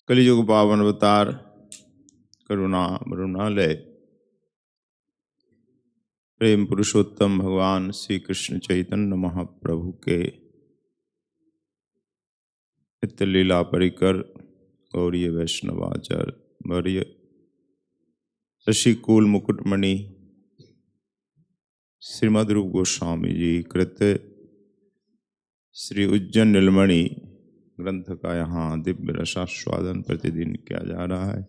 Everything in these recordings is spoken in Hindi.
कलियुग पावन अवतार करुणा मरुणालय प्रेम पुरुषोत्तम भगवान श्री कृष्ण चैतन्य महाप्रभु के नित्य लीला परिकर गौरीय वैष्णवाचार्य वर्य ऋषिकुल मुकुटमणि श्रीमद रूप गोस्वामी जी कृत श्री उज्जैन नीलमणि ग्रंथ का यहाँ दिव्य रसास्वादन प्रतिदिन किया जा रहा है।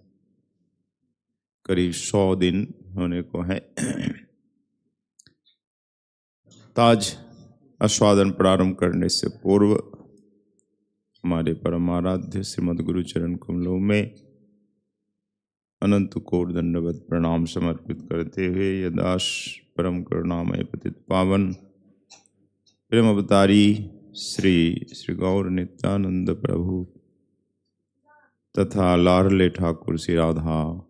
करीब 100 दिन होने को है। ताज आस्वादन प्रारंभ करने से पूर्व हमारे परमाराध्य श्रीमद गुरु चरण कमलों में अनंत कोटि दंडवत प्रणाम समर्पित करते हुए यदाश परम करुणामय पतित पावन प्रेम अवतारी श्री श्री गौर नित्यानंद प्रभु तथा लाडले ठाकुर श्री राधा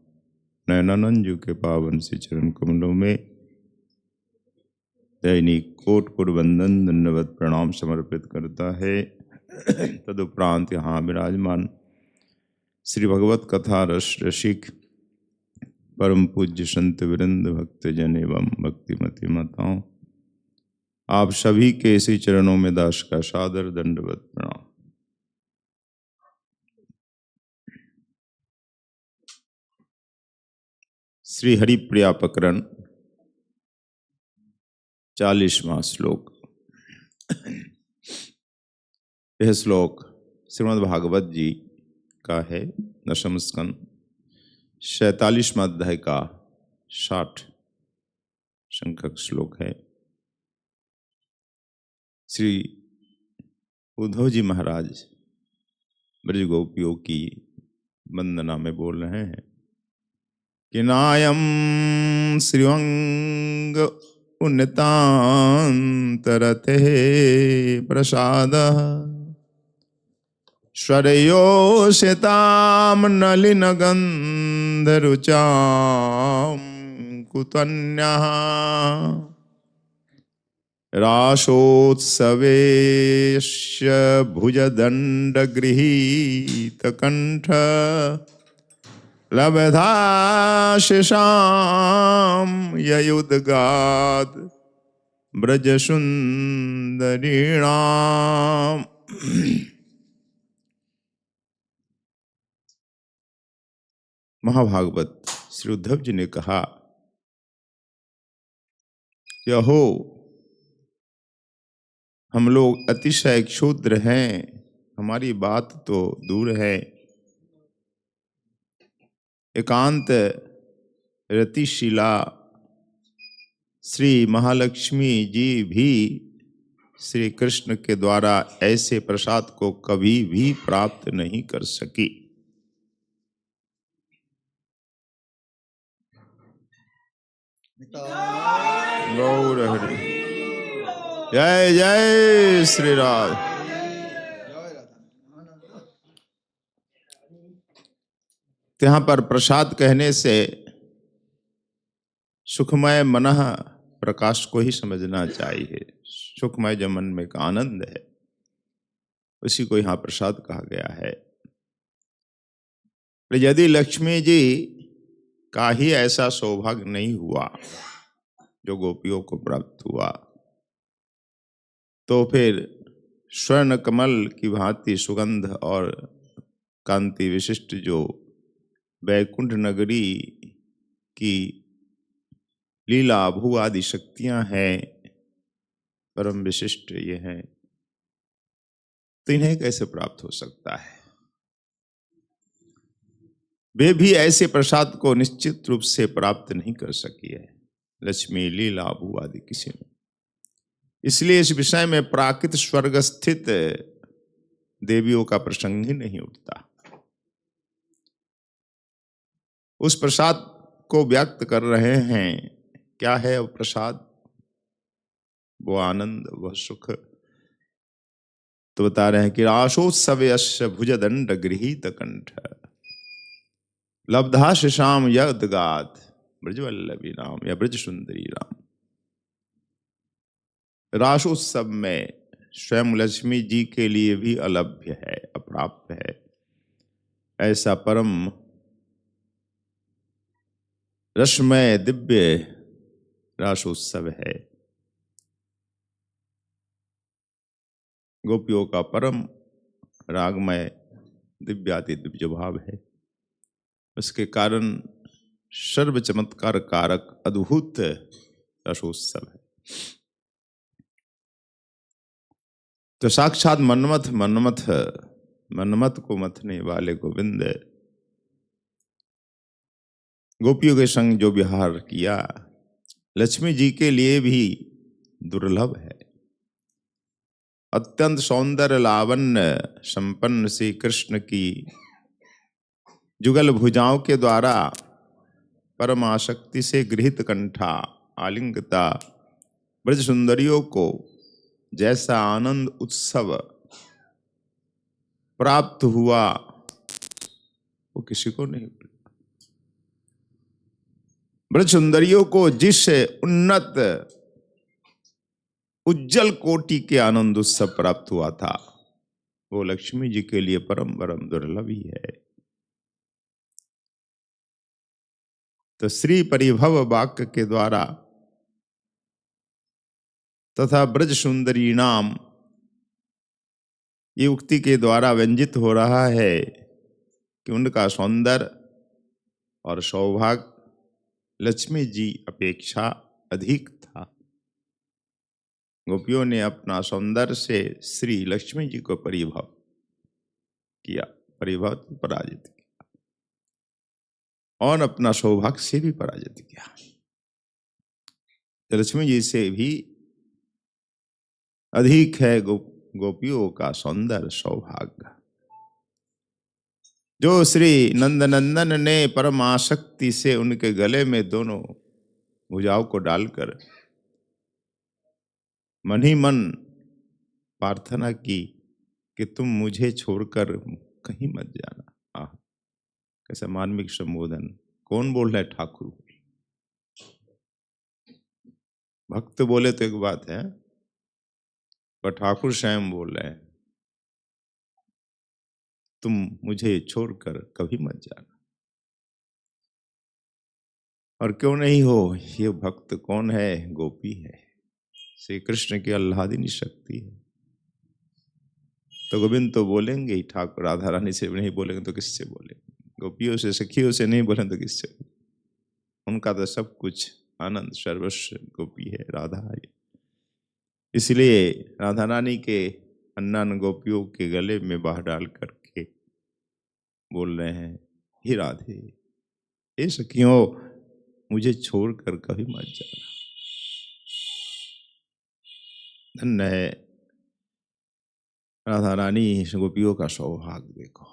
नयनानंद जी के पावन श्री चरण कमलों में दैनिक कोटपुर वंदन दंडवत प्रणाम समर्पित करता है। तदुपरांत यहाँ विराजमान श्री भगवत कथा रस रसिक परम पूज्य संत वृंद भक्तजन एवं भक्तिमती माताओं, आप सभी के इसी चरणों में दास का सादर दंडवत प्रणाम। श्री हरिप्रिया प्रकरण 40वां श्लोक। यह श्लोक श्रीमद् भागवत जी का है। दशम स्कंद 47वां अध्याय का 60 संख्यक श्लोक है। श्री उद्धव जी महाराज ब्रज गोपियों की वंदना में बोल रहे हैं कि नायम श्रीवंग उन्नतांतरते प्रसाद स्वरयोषिताम नलिन गंधरुचाम कुतन्यः रासोत्सवेश्य भुजदण्डगृहीतकण्ठ लब्धाशिषां ययुद्गाद ब्रजसुन्दरीणाम्। महाभागवत श्री उद्धव जी ने कहा कि अहो, हम लोग अतिशय क्षुद्र हैं, हमारी बात तो दूर है। एकांत रतिशीला श्री महालक्ष्मी जी भी श्री कृष्ण के द्वारा ऐसे प्रसाद को कभी भी प्राप्त नहीं कर सकी। गौर हरि जय जय श्री राम। यहाँ पर प्रसाद कहने से सुखमय मनः प्रकाश को ही समझना चाहिए। सुखमय जो मन में का आनंद है उसी को यहाँ प्रसाद कहा गया है। यदि लक्ष्मी जी का ही ऐसा सौभाग्य नहीं हुआ जो गोपियों को प्राप्त हुआ, तो फिर स्वर्ण कमल की भांति सुगंध और कांति विशिष्ट जो वैकुंठ नगरी की लीला भू आदि शक्तियां हैं, परम विशिष्ट ये हैं, तो इन्हें कैसे प्राप्त हो सकता है? वे भी ऐसे प्रसाद को निश्चित रूप से प्राप्त नहीं कर सकी है, लक्ष्मी लीला भू आदि किसी ने। इसलिए इस विषय में प्राकृत स्वर्ग स्थित देवियों का प्रसंग ही नहीं उठता। उस प्रसाद को व्यक्त कर रहे हैं। क्या है वो प्रसाद? वो आनंद, वह सुख। तो बता रहे हैं कि रासोत्सवस्य भुजदंड गृहीत कंठ लब्धा शिशाम यद्गात ब्रजवल्लभी राम या ब्रज सुंदरी राम। रासोत्सव में स्वयं लक्ष्मी जी के लिए भी अलभ्य है, अप्राप्त है। ऐसा परम रसमय दिव्य रासोत्सव है। गोपियों का परम रागमय दिव्याति दिव्य भाव है। उसके कारण सर्व चमत्कार कारक अद्भुत रसोत्सव है। तो साक्षात मन्मथ को मथने वाले गोविंद गोपियों के संग जो विहार किया, लक्ष्मी जी के लिए भी दुर्लभ है। अत्यंत सौंदर्य लावण्य संपन्न श्री कृष्ण की जुगल भुजाओं के द्वारा परम आसक्ति से गृहित कंठा आलिंगता ब्रज सुंदरियों को जैसा आनंद उत्सव प्राप्त हुआ वो किसी को नहीं। ब्रज सुंदरियों को जिस उन्नत उज्जवल कोटि के आनंद उत्सव प्राप्त हुआ था, वो लक्ष्मी जी के लिए परम परम दुर्लभ ही है। तो श्री परिभव वाक्य के द्वारा तथा ब्रज सुंदरी नाम ये उक्ति के द्वारा व्यंजित हो रहा है कि उनका सौंदर्य और सौभाग्य लक्ष्मी जी अपेक्षा अधिक था। गोपियों ने अपना सौंदर्य से श्री लक्ष्मी जी को परिभव किया, परिभव पराजित किया, और अपना सौभाग्य से भी पराजित किया। लक्ष्मी जी से भी अधिक है गोपियों का सौंदर्य सौभाग्य। जो श्री नंदनंदन ने परम आसक्ति से उनके गले में दोनों भुजाओं को डालकर मन ही मन प्रार्थना की कि तुम मुझे छोड़कर कहीं मत जाना। कैसा मार्मिक संबोधन। कौन बोल रहा है? ठाकुर। भक्त बोले तो एक बात है, पर ठाकुर स्वयं बोल रहे हैं तुम मुझे छोड़कर कभी मत जाना। और क्यों नहीं हो? ये भक्त कौन है? गोपी है, श्री कृष्ण की आह्लादिनी शक्ति है। तो गोविंद तो बोलेंगे ही, ठाकुर राधा रानी से नहीं बोलेंगे तो किससे बोलेंगे? गोपियों से सखियों से नहीं बोलेंगे तो किससे? उनका तो सब कुछ आनंद सर्वस्व गोपी है, राधा है। इसलिए राधा रानी के अन्नान गोपियों के गले में बाह डाल करके बोल रहे हैं, हे राधे, हे सखियों, मुझे छोड़कर कभी मत जाना। धन्य है राधा रानी। गोपियों का सौभाग्य देखो,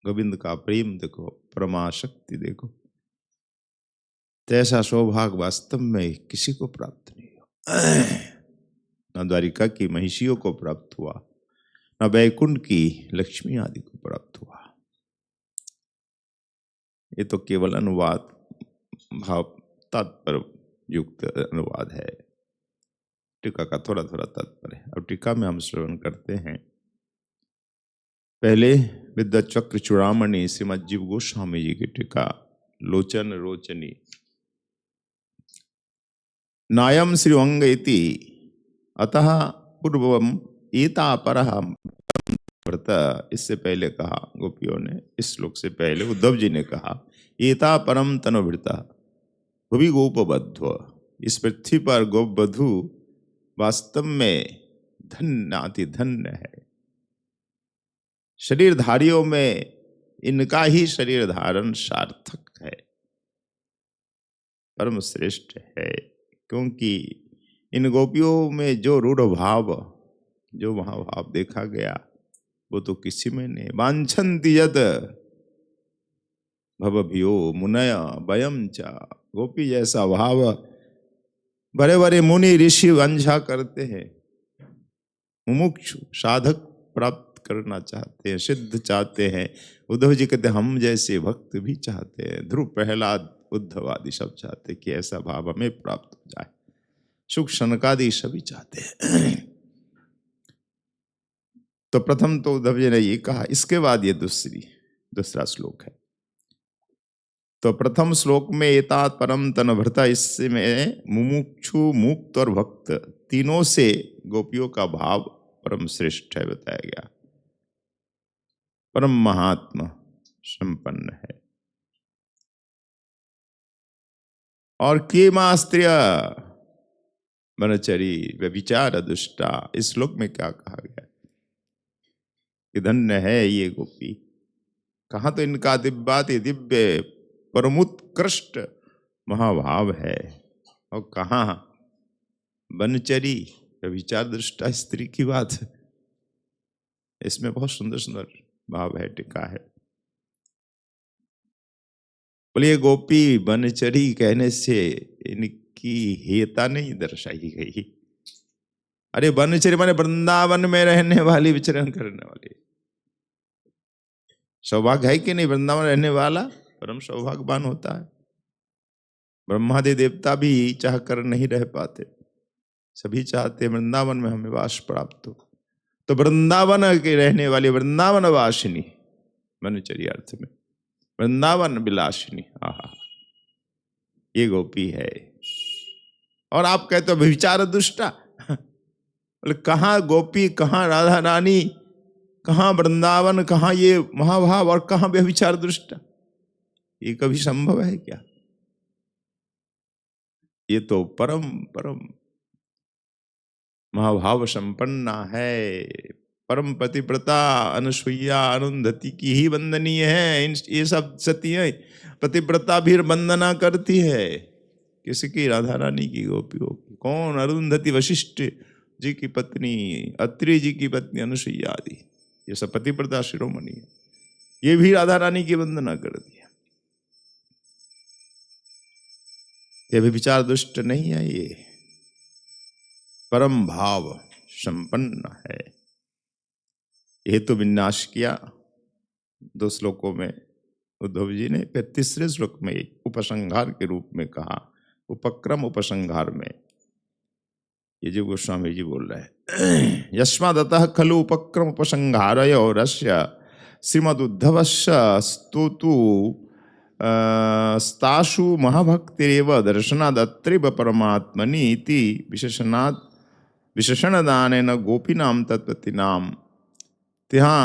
गोविंद का प्रेम देखो, परमाशक्ति देखो। ऐसा सौभाग्य वास्तव में किसी को प्राप्त नहीं हुआ। न द्वारिका की महिषियों को प्राप्त हुआ, न वैकुंठ की लक्ष्मी आदि को प्राप्त हुआ। ये तो केवल अनुवाद, भाव तात्पर्य युक्त अनुवाद है। टीका का थोड़ा थोड़ा तात्पर्य। अब टीका में हम श्रवण करते हैं। पहले विद्याचक्र चूड़ामणि श्रीमद जीव गोस्वामी जी की टीका, लोचन रोचनी। नायम श्रीअंग इति अतः पूर्वम एता परह व्रत। इससे पहले कहा गोपियों ने, इस श्लोक से पहले उद्धव जी ने कहा, एता परम तनुभृता भुवि गोपबध्व। इस पृथ्वी पर गोपबधु वास्तव में धन्य अति धन्य है। शरीरधारियों में इनका ही शरीर धारण सार्थक है, परम श्रेष्ठ है। क्योंकि इन गोपियों में जो रूढ़ भाव, जो महाभाव देखा गया, वो तो किसी में नहीं। वांछन्ति यद भवभ्यो मुनय वयम च। गोपी जैसा भाव बड़े बड़े मुनि ऋषि वांछा करते हैं, मुमुक्षु साधक प्राप्त करना चाहते हैं, सिद्ध चाहते हैं। उद्धव जी कहते हम जैसे भक्त भी चाहते हैं। ध्रुव, प्रहलाद, उद्धव आदि सब चाहते कि ऐसा भाव हमें प्राप्त हो जाए। सुख सनकादि सभी चाहते हैं। तो प्रथम तो उद्धव जी ने ये कहा, इसके बाद ये दूसरा श्लोक है। तो प्रथम श्लोक में एतात परम तन भरता, इसमें मुमुक्षु, मुक्त और भक्त तीनों से गोपियों का भाव परम श्रेष्ठ है बताया गया। परम महात्मा संपन्न है। और के मास्त्रिय वनचरी व्यभिचार दुष्टा, इस श्लोक में क्या कहा गया कि धन्य है ये गोपी। कहाँ तो इनका दिव्याति दिव्य परमोत्कृष्ट महाभाव है, और कहाँ वनचरी व्यभिचार दुष्टा स्त्री की बात है। इसमें बहुत सुंदर सुंदर भाव है, टिका है। बोलिए गोपी वनचरी कहने से इनकी हेता नहीं दर्शाई गई। अरे वनचरी माने वृंदावन में रहने वाली, विचरण करने वाली। सौभाग्य है कि नहीं, वृंदावन रहने वाला परम सौभाग्यवान होता है। ब्रह्मादि देवता भी चाह कर नहीं रह पाते, सभी चाहते वृंदावन में हमें वास प्राप्त हो। तो वृंदावन के रहने वाली वृंदावन वासिनी, वनचरी अर्थ में वृंदावन विलासिनी, आहा ये गोपी है। और आप कहते हो विचार दुष्टा, बोले कहाँ गोपी, कहाँ राधा रानी, कहाँ वृंदावन, कहाँ ये महाभाव और कहाँ व्यभिचार दुष्टा? ये कभी संभव है क्या? ये तो परम परम महाभाव संपन्ना है। परम पतिव्रता अनुसुईया अरुंधति की ही वंदनीय है। ये सब सतियां पतिव्रता भी वंदना करती है। किसकी? राधा रानी की, गोपियों की। कौन? अरुंधति वशिष्ठ जी की पत्नी, अत्रि जी की पत्नी अनुसुईया आदि, ये सब पतिव्रता शिरोमणि है। ये भी राधा रानी की वंदना करती है। ये भी विचार दुष्ट नहीं है, ये परम भाव संपन्न है। ये तो विनाश किया 2 श्लोकों में उद्धव जी ने, फिर तीसरे श्लोक में उपसंहार के रूप में कहा। उपक्रम उपसंहार में ये जो गोस्वामी जी बोल रहे हैं, यस्मादतः खलु उपक्रम उपसंहारयो रस्य श्रीमदुद्धवस्य स्तुतु स्तासु महाभक्तिरेव दर्शनादत्रिव परमात्मनि इति विशेषणदानेन गोपीनां तत्पतिनां। यहाँ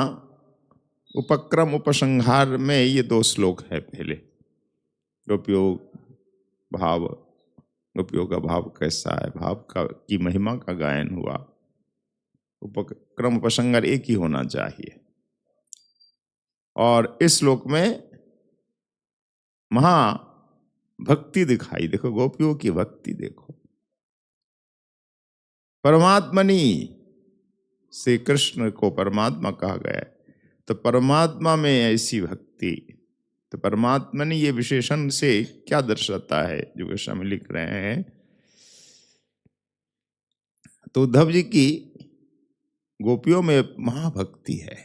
उपक्रम उपसंहार में ये 2 श्लोक है। पहले गोपियों भाव, गोपियों का भाव कैसा है, भाव का की महिमा का गायन हुआ। उपक्रम उपसंहार एक ही होना चाहिए। और इस श्लोक में महा भक्ति दिखाई। देखो गोपियों की भक्ति देखो। परमात्मनि से कृष्ण को परमात्मा कहा गया है, तो परमात्मा में ऐसी भक्ति, तो परमात्मनि ये विशेषण से क्या दर्शाता है जो गोस्वामी लिख रहे हैं? तो उद्धव जी की गोपियों में महाभक्ति है,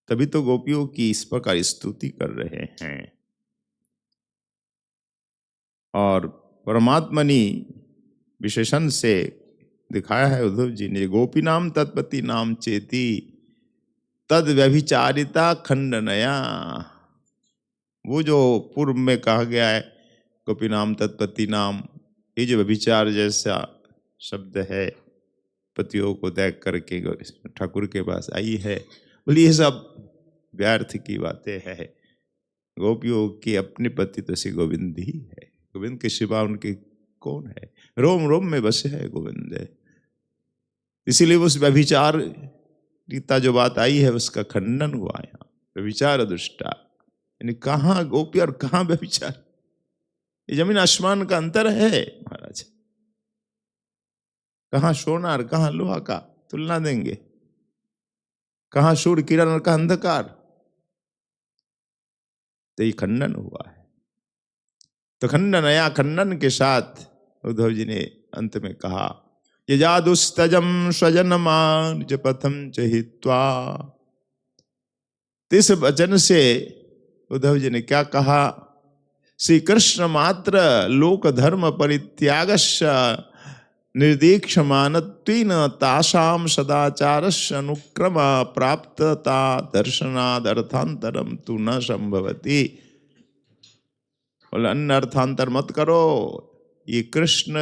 तभी तो गोपियों की इस प्रकार स्तुति कर रहे हैं। और परमात्मनि विशेषण से दिखाया है उद्धव जी ने। गोपी नाम तत्पति नाम चेती तद व्यभिचारिता खंडनया। वो जो पूर्व में कहा गया है गोपी नाम तत्पति नाम, ये जो व्यभिचार जैसा शब्द है, पतियों को त्याग करके ठाकुर के पास आई है, बोली ये सब व्यर्थ की बातें हैं। गोपियों के अपने पति तो श्री गोविंद ही है। गोविंद के सिवा उनके कौन है? रोम रोम में बसे है गोविंद। इसीलिए उस व्यभिचार गीता जो बात आई है उसका खंडन हुआ यहाँ। व्यभिचार दुष्टा, यानी कहाँ गोपी और कहाँ व्यभिचार? ये जमीन आसमान का अंतर है महाराज। कहाँ सोना और कहाँ लोहा का तुलना देंगे? कहाँ सूर्य किरण और कहाँ अंधकार? तो ये खंडन हुआ है। तो खंडनया, खंडन के साथ उद्धव जी ने अंत में कहा, यजादुस्तजम स्वजनमान च पथम चहित्वा। इस वचन से उद्धव जी ने क्या कहा? श्री कृष्ण मात्र लोक धर्म परित्यागस्य निर्दीक्षमानत्वेन तासाम सदाचारस्य अनुक्रम प्राप्तता दर्शनादर्थांतरम तु न संभवति। बोले अन्य अर्थांतर मत करो, ये कृष्ण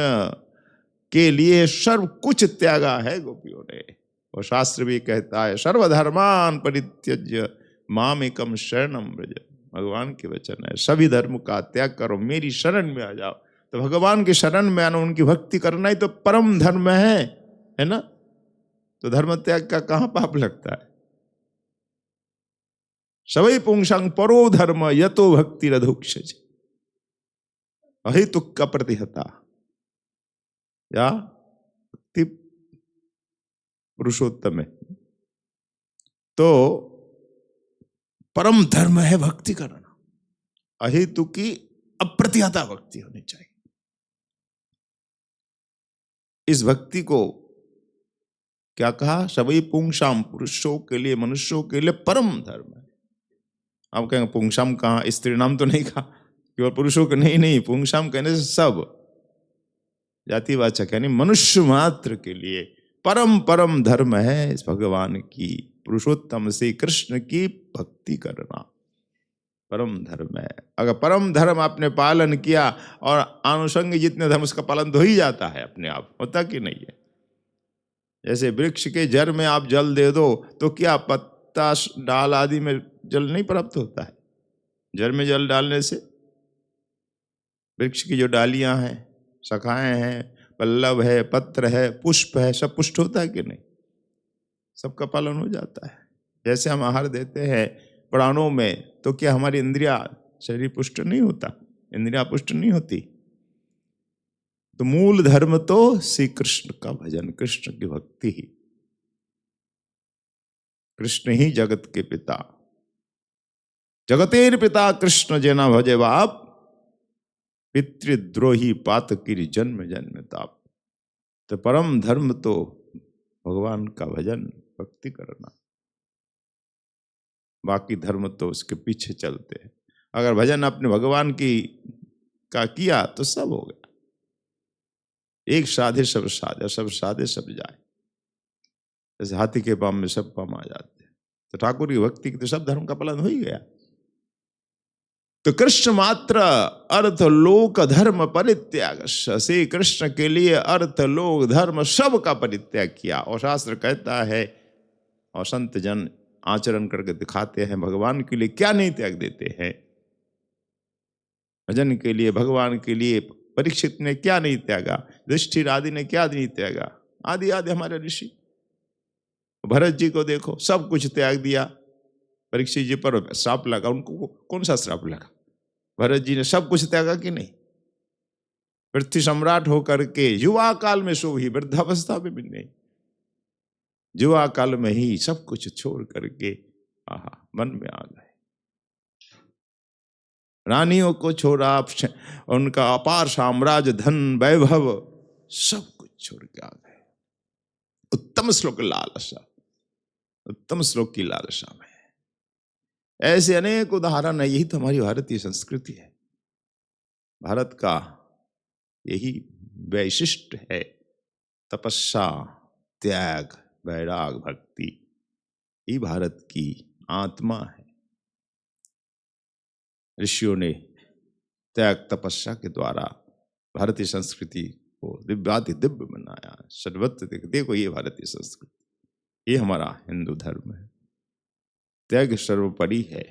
के लिए सर्व कुछ त्यागा है गोपियों ने। और शास्त्र भी कहता है सर्वधर्मान परित्यज्य मामेकम शरणम व्रज। भगवान के वचन है, सभी धर्म का त्याग करो, मेरी शरण में आ जाओ। तो भगवान की शरण में आना, उनकी भक्ति करना ही तो परम धर्म है ना। तो धर्म त्याग का कहां पाप लगता है। सवै पुंसांग परो धर्म यतो भक्ति रधुक्ष अहितुक का प्रतिहता या भक्ति पुरुषोत्तम है। तो परम धर्म है भक्ति करना, अहेतु की अप्रतिहता भक्ति होनी चाहिए। इस भक्ति को क्या कहा, सभी पुंसाम, पुरुषों के लिए, मनुष्यों के लिए परम धर्म है। आप कहेंगे पुंसाम कहाँ, स्त्री नाम तो नहीं कहा, केवल पुरुषों के नहीं, पुंसाम कहने से सब जातिवाचक, यानी मनुष्य मात्र के लिए परम परम धर्म है इस भगवान की, पुरुषोत्तम श्री कृष्ण की भक्ति करना परम धर्म है। अगर परम धर्म आपने पालन किया, और आनुषंगिक जितने धर्म, उसका पालन तो ही जाता है अपने आप, होता कि नहीं है। जैसे वृक्ष के जड़ में आप जल दे दो तो क्या पत्ता डाल आदि में जल नहीं प्राप्त होता है। जड़ में जल डालने से वृक्ष की जो डालियां हैं, शाखाएं हैं, पल्लव है, पत्र है, पुष्प है, सब पुष्ट होता है कि नहीं, सबका पालन हो जाता है। जैसे हम आहार देते हैं प्राणों में, तो क्या हमारी इंद्रिया, शरीर पुष्ट नहीं होता, इंद्रिया पुष्ट नहीं होती। तो मूल धर्म तो श्री कृष्ण का भजन, कृष्ण की भक्ति ही। कृष्ण ही जगत के पिता, जगतेर पिता कृष्ण जना भजे बाप, पितृद्रोही पातकीर जन्म जन्म ताप। तो परम धर्म तो भगवान का भजन, भक्ति करना, बाकी धर्म तो उसके पीछे चलते हैं। अगर भजन अपने भगवान की का किया तो सब हो गया। एक साधे सब साधे, सब साधे सब जाए। जैसे हाथी के पाम में सब पाम आ जाते हैं, तो ठाकुर की भक्ति की तो सब धर्म का पालन हो ही गया। तो कृष्ण मात्र अर्थ लोक धर्म परित्याग, श्री कृष्ण के लिए अर्थ लोक धर्म सब का परित्याग किया। और शास्त्र कहता है, और संत जन आचरण करके दिखाते हैं, भगवान के लिए क्या नहीं त्याग देते हैं। भजन के लिए, भगवान के लिए परीक्षित ने क्या नहीं त्यागा, युधिष्ठिर आदि ने क्या नहीं त्यागा, आदि आदि हमारे ऋषि। भरत जी को देखो, सब कुछ त्याग दिया, परीक्षित जी पर श्राप लगा, उनको कौन सा श्राप लगा। भरत जी ने सब कुछ त्यागा कि नहीं। पृथ्वी सम्राट होकर के युवा काल में सो ही, वृद्धावस्था में भी नहीं, युवा काल में ही सब कुछ छोड़ करके मन में आ गए। रानियों को छोड़ा, उनका अपार साम्राज्य, धन वैभव सब कुछ छोड़ के आ गए। उत्तम श्लोक लालसा, उत्तम श्लोक की लालसा में। ऐसे अनेक उदाहरण है। यही तो हमारी भारतीय संस्कृति है, भारत का यही वैशिष्ट है। तपस्या, त्याग, वैराग, भक्ति, ये भारत की आत्मा है। ऋषियों ने त्याग तपस्या के द्वारा भारतीय संस्कृति को दिव्याति दिव्य बनाया। सर्वत्र देखो, ये भारतीय संस्कृति, ये हमारा हिंदू धर्म है। त्याग सर्वोपरि है।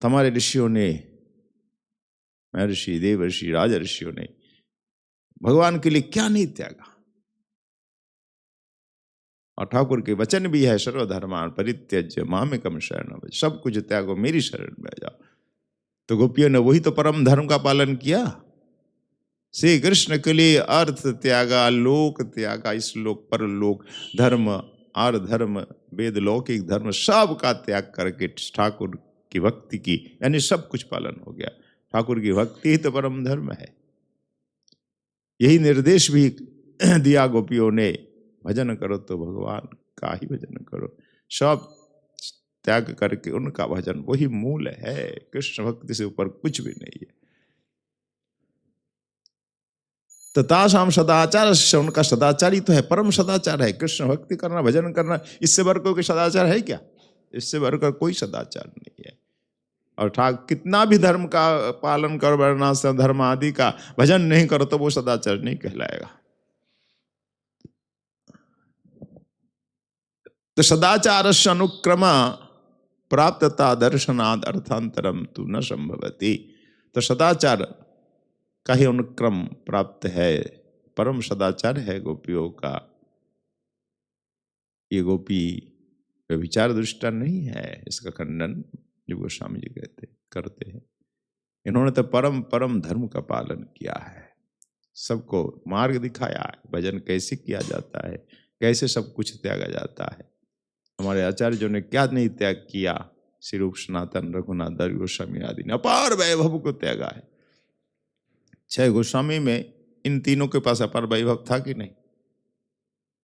हमारे ऋषियों ने, महर्षि, देवर्षि, राज ऋषियों ने भगवान के लिए क्या नहीं त्यागा। और ठाकुर के वचन भी है, सर्वधर्मान परित्यज्य मामेकम शरणम व्रज, सब कुछ त्यागो, मेरी शरण में आ जाओ। तो गोपियों ने वही तो परम धर्म का पालन किया। श्री कृष्ण के लिए अर्थ त्यागा, लोक त्यागा, इस लोक पर लोक धर्म, आर धर्म, वेद लौकिक धर्म, सब का त्याग करके ठाकुर की भक्ति की, यानी सब कुछ पालन हो गया। ठाकुर की भक्ति ही तो परम धर्म है। यही निर्देश भी दिया गोपियों ने, भजन करो तो भगवान का ही भजन करो, सब त्याग करके उनका भजन, वही मूल है। कृष्ण भक्ति से ऊपर कुछ भी नहीं है। तथासाम सदाचार, उनका सदाचारी तो है, परम सदाचार है कृष्ण भक्ति करना, भजन करना। इससे बढ़कर कोई सदाचार है क्या? इससे बढ़कर कोई सदाचार नहीं है। और कितना भी धर्म का पालन कर, वर्णाश्रम धर्म आदि का भजन नहीं करो तो वो सदाचार नहीं कहलाएगा। तो सदाचार से अनुक्रम प्राप्तता दर्शनाद अर्थांतरम तु न संभवती। तो सदाचार का ही अनुक्रम प्राप्त है, परम सदाचार है गोपियों का। ये गोपी व्यभिचार दुष्टा नहीं है, इसका खंडन जो गोस्वामी जी करते हैं। इन्होंने तो परम परम धर्म का पालन किया है, सबको मार्ग दिखाया है, भजन कैसे किया जाता है, कैसे सब कुछ त्यागा जाता है। हमारे आचार्यों ने क्या नहीं त्याग किया, श्री रूप सनातन रघुनाथ दास गोस्वामी आदि ने अपार वैभव को त्यागा है। 6 गोस्वामी में इन तीनों के पास अपार वैभव था कि नहीं?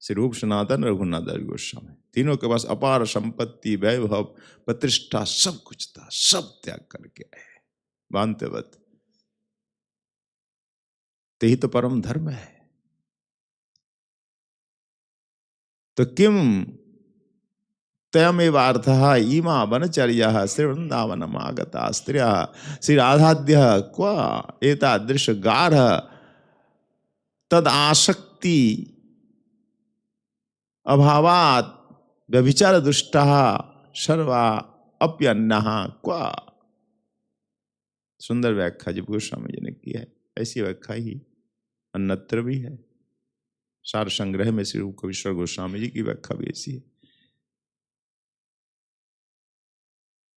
श्री रूप सनातन रघुनाथ दास गोस्वामी तीनों के पास अपार संपत्ति, वैभव, प्रतिष्ठा सब कुछ था, सब त्याग करके आए बांधवत। यही तो परम धर्म है। तो किम तयमेव अर्थः इमा वनचर्या श्री वृंदावनम आगता स्त्रिया श्री राधाद्य क्व एतादृश गाढ़ तद आसक्ति अभावात् व्यभिचार दुष्टा सर्वा अप्यन्नः क्व। सुंदर व्याख्या जब गोस्वामी जी ने की है, ऐसी व्याख्या ही अन्यत्र भी है। सार संग्रह में श्री रूप कवीश्वर गोस्वामी जी की व्याख्या भी ऐसी है।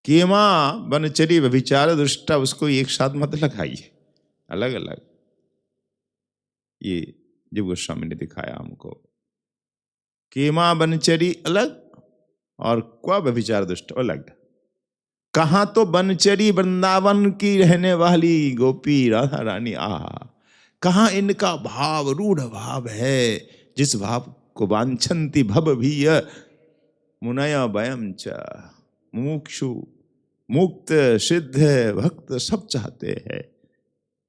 केमा बनचरी व्यभिचार दुष्टा, उसको एक साथ मत लगाइए, अलग अलग। ये जब गोस्वामी ने दिखाया हमको, केमा बनचरी अलग और क्वा व्यभिचार दुष्ट अलग। कहाँ तो बनचरी वृंदावन की रहने वाली गोपी राधा रानी, कहाँ इनका भाव रूढ़ भाव है, जिस भाव को वांछन्ति भव भी मुनय वयम च, मुमुक्षु मुक्त सिद्ध भक्त सब चाहते हैं।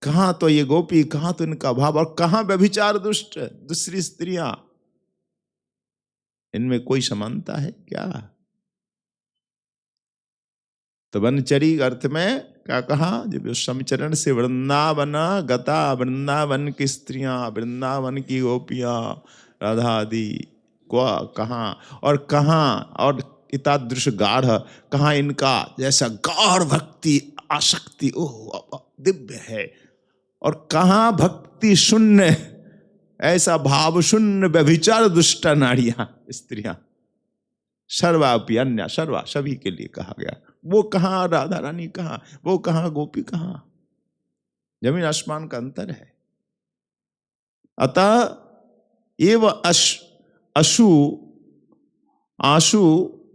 कहाँ तो ये गोपी, कहाँ तो इनका भाव, और कहाँ व्यभिचार दुष्ट दूसरी स्त्रियां, इनमें कोई समानता है क्या? तो वनचरी अर्थ में क्या कहा? जब समचरण से वृंदावन गता, वृंदावन की स्त्रियां, वृंदावन की गोपियां, राधा आदि को कहाँ, और कहाँ, और इतादृश गाढ़, कहाँ इनका जैसा गाढ़ भक्ति आसक्ति, ओह दिव्य है, और कहाँ भक्ति शून्य, ऐसा भाव शून्य व्यभिचार दुष्ट नारियां स्त्रियां। सर्वापि अन्य, सर्वा सभी के लिए कहा गया। वो कहाँ राधा रानी, कहाँ वो, कहाँ गोपी, कहाँ, जमीन आसमान का अंतर है। अतः एव अशु आशु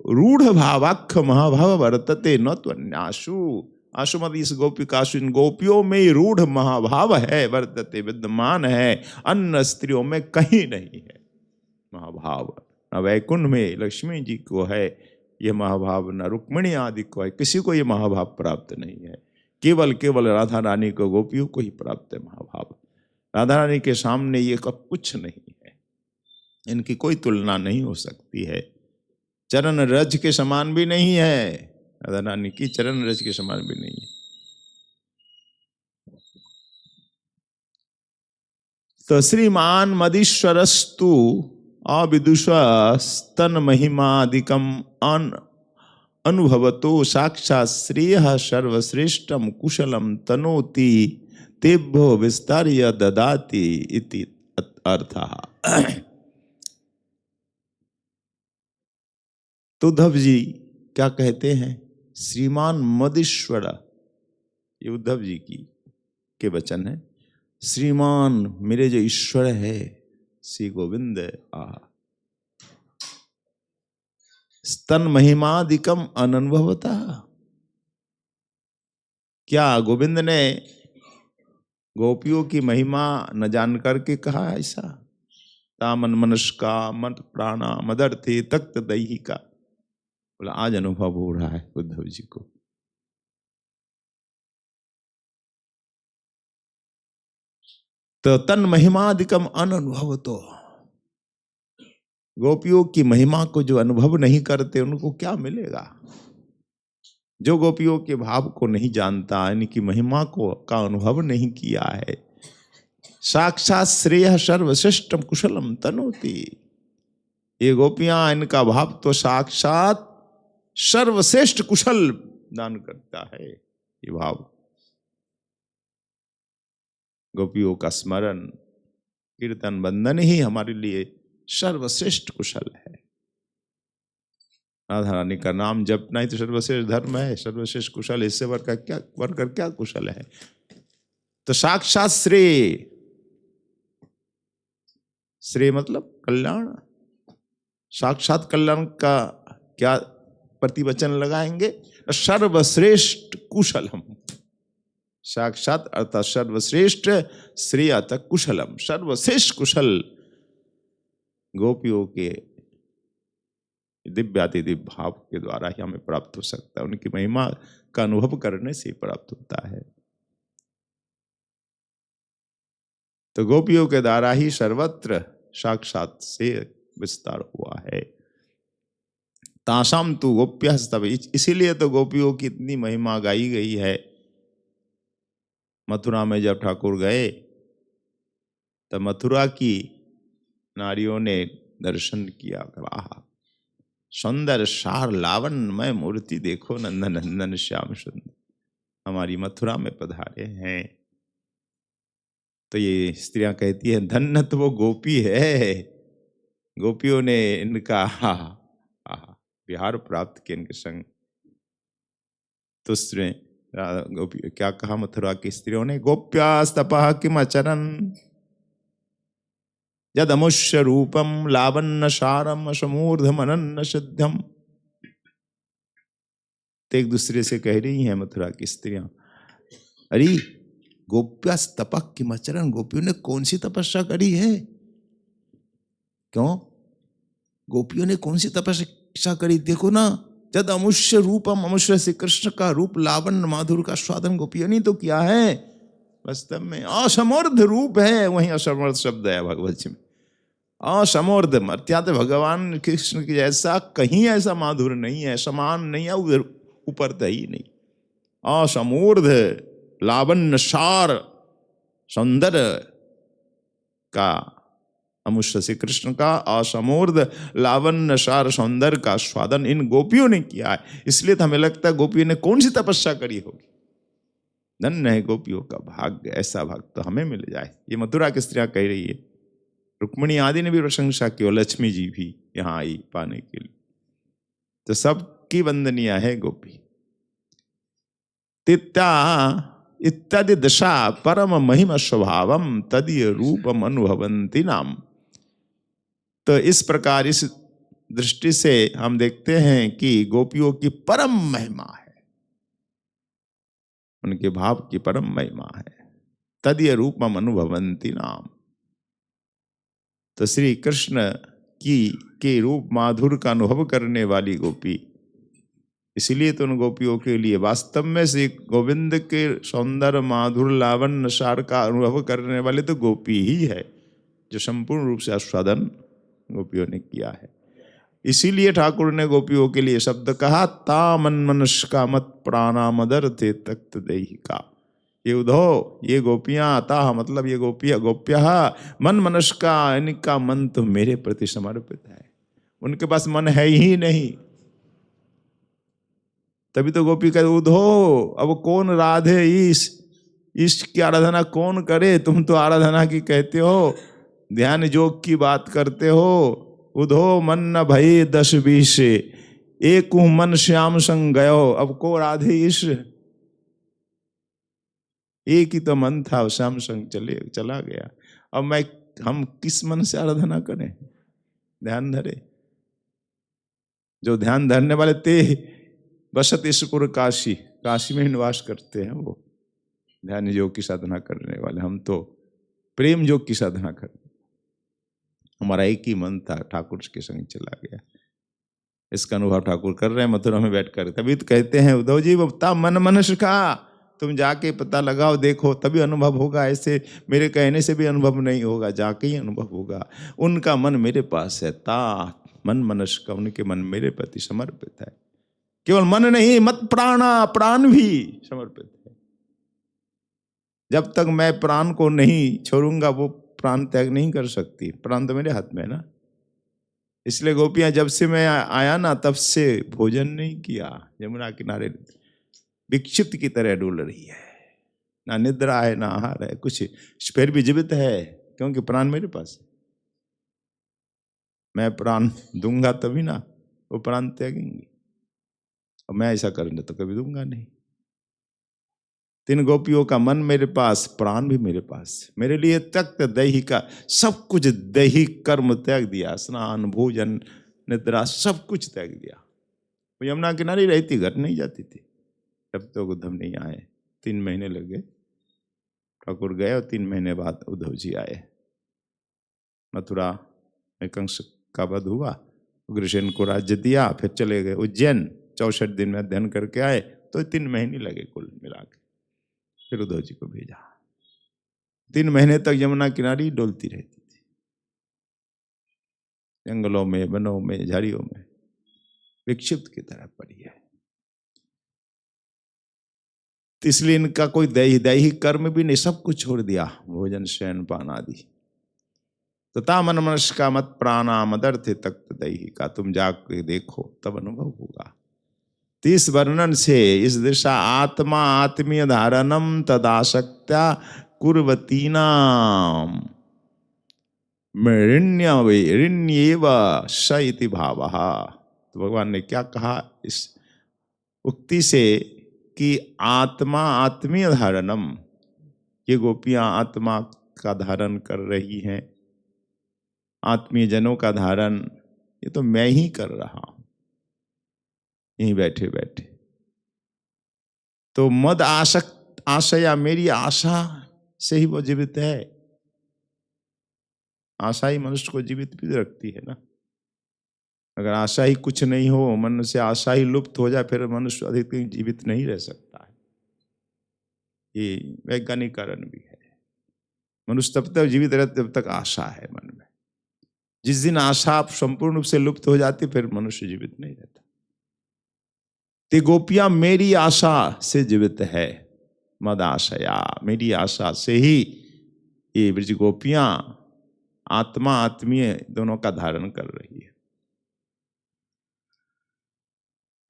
रूढ़ भावाख्य महाभाव वर्तते न तो अन्याशु। आशु मत इस गोपिकाशु, इन गोपियों में रूढ़ महाभाव है, वर्तते विद्यमान है, अन्य स्त्रियों में कहीं नहीं है महाभाव। न वैकुंठ में लक्ष्मी जी को है यह महाभाव, न रुक्मिणी आदि को है, किसी को यह महाभाव प्राप्त नहीं है। केवल केवल राधा रानी को, गोपियों को ही प्राप्त है महाभाव। राधा रानी के सामने ये कब कुछ नहीं है, इनकी कोई तुलना नहीं हो सकती है। चरण रज के समान भी नहीं है, राधा रानी की चरण रज के समान भी नहीं है। तो श्रीमान मदीश्वरस्तु अविदुषस्तन महिमादिकम अनुभवतो साक्षात् श्रेयः सर्वश्रेष्ठम कुशलम तनोति तेभ्यो विस्तार्य ददाति इति अर्थः। तो उद्धव जी क्या कहते हैं? श्रीमान मदीश्वर, ये उद्धव जी के वचन है। श्रीमान मेरे जो ईश्वर है श्री गोविंद, स्तन महिमादिकम अननुभवता। क्या गोविंद ने गोपियों की महिमा न जान करके कहा ऐसा? तामन मनस्का मत प्राणा मदर्थे तक्त दही का, बोला आज अनुभव हो रहा है उद्धव जी को। तो तन महिमादिकम अनुभव, तो गोपियों की महिमा को जो अनुभव नहीं करते उनको क्या मिलेगा? जो गोपियों के भाव को नहीं जानता, इनकी महिमा को का अनुभव नहीं किया है, साक्षात श्रेय सर्वश्रेष्ठम कुशलम तनोति। ये गोपियां, इनका भाव तो साक्षात सर्वश्रेष्ठ कुशल दान करता है। ये भाव गोपियों का स्मरण कीर्तन वंदन ही हमारे लिए सर्वश्रेष्ठ कुशल है। राधा रानी का नाम जपना ही तो सर्वश्रेष्ठ धर्म है, सर्वश्रेष्ठ कुशल। इससे बढ़कर क्या कुशल है? तो साक्षात श्रेय, श्रेय मतलब कल्याण, साक्षात कल्याण का क्या प्रतिवचन लगाएंगे? सर्वश्रेष्ठ कुशलम, साक्षात अर्थात सर्वश्रेष्ठ, श्रेय अर्थात कुशलम, सर्वश्रेष्ठ कुशल गोपियों के दिव्याति दिव्य भाव के द्वारा ही हमें प्राप्त हो सकता है। उनकी महिमा का अनुभव करने से ही प्राप्त होता है। तो गोपियों के द्वारा ही सर्वत्र साक्षात से विस्तार हुआ है। तासाम तु गोप्य स्तव, इसीलिए तो गोपियों की इतनी महिमा गाई गई है। मथुरा में जब ठाकुर गए तो मथुरा की नारियों ने दर्शन किया, कहा सुंदर सार लावण्यमय मूर्ति देखो, नंदन नंदन श्याम सुंदर हमारी मथुरा में पधारे हैं। तो ये स्त्रियां कहती हैं धन्य तो वो गोपी है, गोपियों ने इनका विहार प्राप्त किया इनके संग। तो गोपी क्या कहा मथुरा की स्त्रियों ने? गोप्यास्तपः किम अचरन् यदमुष्य रूपम लावण्य सारम समूर्धमनन्न सिद्धम। तो एक दूसरे से कह रही हैं मथुरा की स्त्रियां, अरे गोप्यास्तपः किम अचरन्, गोपियों ने कौन सी तपस्या करी है? क्यों गोपियों ने कौन सी तपस्या करी? देखो ना, जद अमुष्य रूपम, अमुष्य से कृष्ण का रूप, लावण्य माधुर का स्वादन गोपियों ने तो किया है। वास्तव में असमर्थ रूप है, वहीं असमर्थ शब्द है भगवत जी में। असमर्थ अर्थात भगवान कृष्ण की जैसा कहीं ऐसा माधुर नहीं है, समान नहीं है, उधर ऊपर तो ही नहीं। असमूर्ध लावण्य सार सौंदर्य का, अमुष्य से कृष्ण का असमूर्ध लावण्य सार सौंदर्य का स्वादन इन गोपियों ने किया है। इसलिए तो हमें लगता है गोपियों ने कौन सी तपस्या करी होगी। धन्य है गोपियों का भाग्य, ऐसा भाग्य तो हमें मिल जाए। ये मथुरा की स्त्रियां कह रही है। रुक्मिणी आदि ने भी प्रशंसा की और लक्ष्मी जी भी यहाँ आई पाने के लिए। तो सबकी वंदनीय है गोपी। तित्ता इत्यादि दशा परम महिमा स्वभावम तदीय रूपम अनुभवंती नाम। तो इस प्रकार इस दृष्टि से हम देखते हैं कि गोपियों की परम महिमा है, उनके भाव की परम महिमा है। तदीय रूपम अनुभवंती नाम। तो श्री कृष्ण की के रूप माधुर का अनुभव करने वाली गोपी, इसीलिए तो उन गोपियों के लिए वास्तव में श्री गोविंद के सौंदर्य माधुर लावण्य सार का अनुभव करने वाले तो गोपी ही है, जो संपूर्ण रूप से आस्वादन गोपियों ने किया है। इसीलिए ठाकुर ने गोपियों के लिए शब्द कहा, ता मन मनुष्य का मत प्राणामदर थे तख्त देही का। ये उधो, ये गोपियां, ता मतलब ये गोपियां, गोप्या मन मनुष्य का, इनका मन तो मेरे प्रति समर्पित है। उनके पास मन है ही नहीं, तभी तो गोपी कहते उधो, अब कौन राधे ईश की आराधना कौन करे? तुम तो आराधना की कहते हो, ध्यान योग की बात करते हो। उधो मन न भई 10-20 एक मन श्याम संग गयो। अब को राधे ईश, एक ही तो मन था, श्याम संग चला गया। अब हम किस मन से आराधना करें? ध्यान धरे जो ध्यान धरने वाले ते बसत ईश्वर काशी, काशी में निवास करते हैं वो ध्यान योग की साधना करने वाले। हम तो प्रेम योग की साधना करते, हमारा एक ही मन था, ठाकुर के संग चला गया। इसका अनुभव ठाकुर कर रहे हैं मथुरा में बैठकर। तभी तो कहते हैं उद्धव जी ता मन मनुष्य का, तुम जाके पता लगाओ, देखो, तभी अनुभव होगा। ऐसे मेरे कहने से भी अनुभव नहीं होगा, जाके ही अनुभव होगा। उनका मन मेरे पास है, ता मन मनुष्य का उनके मन मेरे प्रति समर्पित है। केवल मन नहीं, मत प्राणा, प्राण भी समर्पित है। जब तक मैं प्राण को नहीं छोड़ूंगा वो प्राण त्याग नहीं कर सकती। प्राण तो मेरे हाथ में है ना। इसलिए गोपियां जब से मैं आया ना, तब से भोजन नहीं किया, यमुना किनारे विक्षिप्त की तरह डोल रही है। ना निद्रा है, ना आहार है, कुछ, फिर भी जीवित है, क्योंकि प्राण मेरे पास है। मैं प्राण दूंगा तभी ना वो प्राण त्यागेंगी, और मैं ऐसा करूंगा तो कभी दूंगा नहीं। 3 गोपियों का मन मेरे पास, प्राण भी मेरे पास। मेरे लिए त्यक्त दैहिका, सब कुछ दैहिक कर्म त्याग दिया, स्नान, भोजन, निद्रा, सब कुछ त्याग दिया। वो यमुना किनारे रहती, घर नहीं जाती थी जब तक उद्धव नहीं आए। 3 महीने लग गए, ठाकुर गए और 3 महीने बाद उद्धव जी आए। मथुरा में कंस का वध हुआ, उग्रसेन को राज्य दिया, फिर चले गए उज्जैन। 64 दिन में अध्ययन करके आए, तो 3 महीने लगे कुल मिला के। फिर उद्धव जी को भेजा। 3 महीने तक यमुना किनारी डोलती रहती थी, जंगलों में, वनों में, झाड़ियों में, विक्षिप्त की तरह पड़ी है। इसलिए इनका कोई दैहिक कर्म भी नहीं, सब कुछ छोड़ दिया, भोजन, शयन, पान आदि। तथा मन मनुष्य का मत प्राणा मदर्थ तक्त दैहिका, तुम जाके देखो तब अनुभव होगा। 30 वर्णन से इस दिशा आत्मा आत्मीय धारणम तदाशक्त्या कुर्वतीनाम ऋण्येव स इति भावः। तो भगवान ने क्या कहा इस उक्ति से कि आत्मा आत्मीय धारणम, ये गोपियां आत्मा का धारण कर रही हैं, आत्मीय जनों का धारण ये तो मैं ही कर रहा हूं यहीं बैठे बैठे। तो मद आसक्त आशया, मेरी आशा से ही वो जीवित है। आशा ही मनुष्य को जीवित भी रखती है ना। अगर आशा ही कुछ नहीं हो, मन से आशा ही लुप्त हो जाए, फिर मनुष्य अधिक दिन जीवित नहीं रह सकता है। ये वैज्ञानिक कारण भी है। मनुष्य तब तक जीवित रहते जब तक आशा है मन में। जिस दिन आशा संपूर्ण रूप से लुप्त हो जाती, फिर मनुष्य जीवित नहीं रहता। ते गोपियां मेरी आशा से जीवित है, मद आशया, मेरी आशा से ही ये ब्रज गोपियां आत्मा आत्मीय दोनों का धारण कर रही है।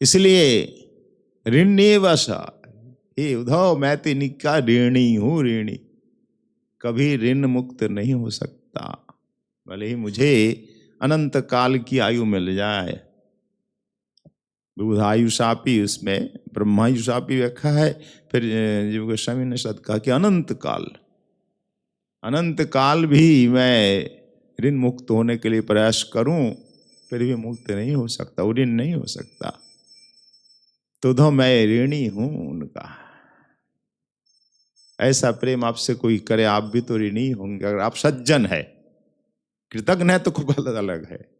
इसलिए ऋण्येवशा, हे उद्धव, मैं तो इनका ऋणी हूं, ऋणी, कभी ऋण मुक्त नहीं हो सकता, भले ही मुझे अनंत काल की आयु मिल जाए। बुधायुषापी, उसमें ब्रह्मायुषापी रखा है। फिर जीव गोस्वामी ने सद कहा कि अनंत काल, अनंत काल भी मैं ऋण मुक्त होने के लिए प्रयास करूं, फिर भी मुक्त नहीं हो सकता, ऋण नहीं हो सकता। तो मैं ऋणी हूं उनका। ऐसा प्रेम आपसे कोई करे, आप भी तो ऋणी होंगे। अगर आप सज्जन है, कृतज्ञ है तो खूब अलग है।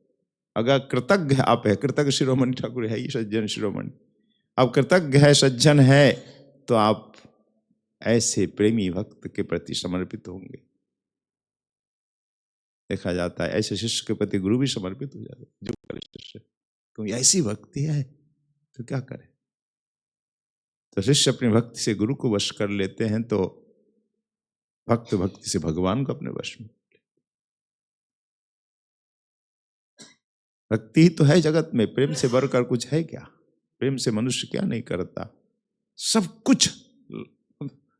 अगर कृतज्ञ आप है, कृतज्ञ शिरोमणि ठाकुर है ही सज्जन शिरोमणि, आप कृतज्ञ है, सज्जन है, तो आप ऐसे प्रेमी भक्त के प्रति समर्पित होंगे। देखा जाता है ऐसे शिष्य के प्रति गुरु भी समर्पित हो जाते, जो करे शिष्य। तो ऐसी भक्ति है तो क्या करे। तो शिष्य अपनी भक्ति से गुरु को वश कर लेते हैं, तो भक्त भक्ति से भगवान को अपने वश में। भक्ति ही तो है जगत में, प्रेम से बढ़कर कुछ है क्या। प्रेम से मनुष्य क्या नहीं करता, सब कुछ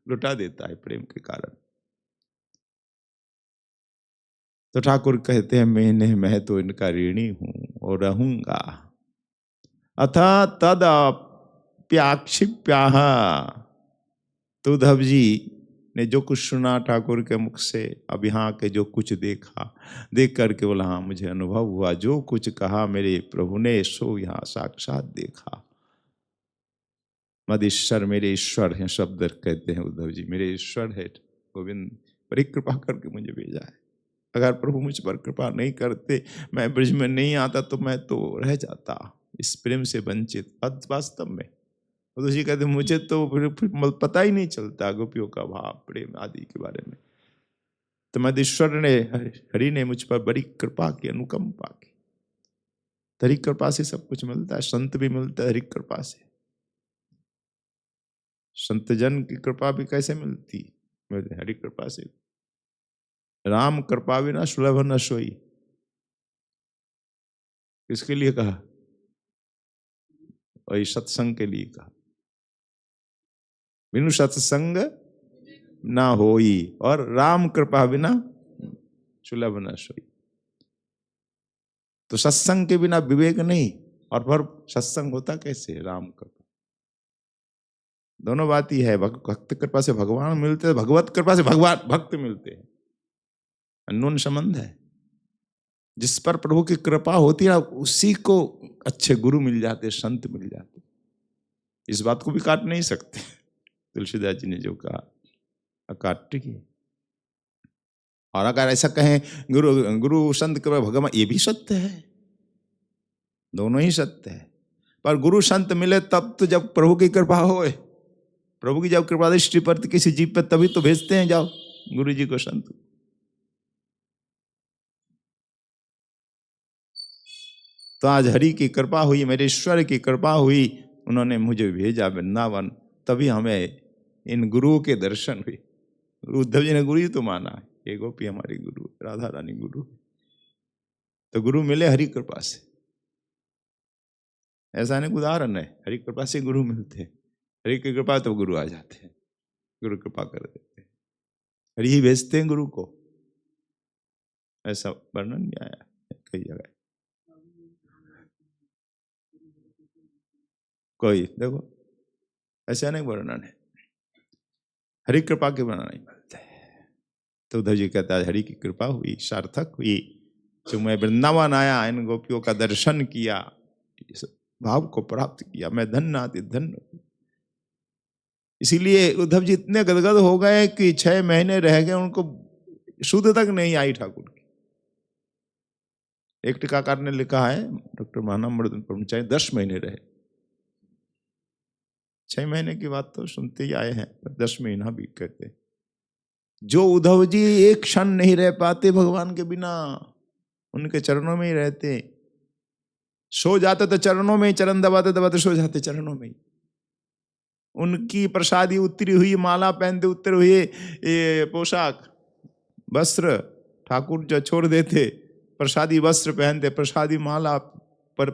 लुटा देता है प्रेम के कारण। तो ठाकुर कहते हैं मैं तो इनका ऋणी हूं और रहूंगा। अथा तद प्याक्षिप्याह, तो उद्धव जी ने जो कुछ सुना ठाकुर के मुख से, अब यहाँ के जो कुछ देखा, देख करके बोला हाँ मुझे अनुभव हुआ, जो कुछ कहा मेरे प्रभु ने सो यहाँ साक्षात देखा। मदीश्वर, मेरे ईश्वर हैं, शब्द कहते हैं उद्धव जी, मेरे ईश्वर है गोविंद, बड़ी कृपा करके मुझे भेजा है। अगर प्रभु मुझ पर कृपा नहीं करते, मैं ब्रज में नहीं आता, तो मैं तो रह जाता इस प्रेम से वंचित। वास्तव में उद्धव जी कहते मुझे तो फिर पता ही नहीं चलता गोपियों का भाव प्रेम आदि के बारे में। तो मदेश्वर ने, हरि ने मुझ पर बड़ी कृपा की, अनुकंपा की। हरि कृपा से सब कुछ मिलता है, संत भी मिलता है हरि कृपा से। संत जन की कृपा भी कैसे मिलती? हरि कृपा से। राम कृपा बिना सुलभ न सोई, किसके लिए कहा? वही सत्संग के लिए कहा, बिनु सत्संग ना होई, और राम कृपा बिना सुलभ न सोई। तो सत्संग के बिना विवेक नहीं, और फिर सत्संग होता कैसे? राम कृपा। दोनों बात ही है, भक्त कृपा से भगवान मिलते हैं, भगवत कृपा से भगवान भक्त मिलते हैं, अन्योन्य संबंध है। जिस पर प्रभु की कृपा होती है उसी को अच्छे गुरु मिल जाते, संत मिल जाते। इस बात को भी काट नहीं सकते। तुलसीदास जी ने जो कहा अकाट्य है। और अगर ऐसा कहें गुरु गुरु संत कृपा भगवान, ये भी सत्य है, दोनों ही सत्य है। पर गुरु संत मिले तब तो जब प्रभु की कृपा होए, प्रभु की जब कृपा दृष्टि पर किसी जीव पर, तभी तो भेजते हैं जाओ गुरु जी को, संत। तो आज हरि की कृपा हुई, मेरे ईश्वर की कृपा हुई, उन्होंने मुझे भेजा वृंदावन, तभी हमें इन गुरुओं के दर्शन हुए। उद्धव जी ने गुरु ही तो माना है, ये गोपी हमारी गुरु, राधा रानी गुरु। तो गुरु मिले हरि कृपा से। ऐसा नहीं, उदाहरण है, हरि कृपा से गुरु मिलते हैं। हरि की कृपा तो गुरु आ जाते हैं, गुरु कृपा कर देते हैं, हरि ही भेजते हैं गुरु को। ऐसा वर्णन नहीं आया कई जगह। कोई देखो ऐसा नहीं वर्णन है, हरि कृपा के वर्णन नहीं मिलते। तो उद्धव जी कहता है हरि की कृपा हुई, सार्थक हुई, जो मैं वृंदावन आया, इन गोपियों का दर्शन किया, इस भाव को प्राप्त किया, मैं धन्य अति धन्य। इसीलिए उद्धव जी इतने गदगद हो गए कि 6 महीने रह गए, उनको शुद्ध तक नहीं आई ठाकुर की। एक टीकाकार ने लिखा है, डॉक्टर महानामृत ब्रह्मचारी 10 महीने रहे। 6 महीने की बात तो सुनते ही आए हैं, 10 महीना भी कहते। जो उद्धव जी एक क्षण नहीं रह पाते भगवान के बिना, उनके चरणों में ही रहते। सो जाते तो चरणों में ही, चरण दबाते दबाते सो जाते चरणों में ही। उनकी प्रसादी उतरी हुई माला पहनते, उतरे हुए ये पोशाक वस्त्र ठाकुर जो छोड़ देते, प्रसादी वस्त्र पहनते, प्रसादी माला पर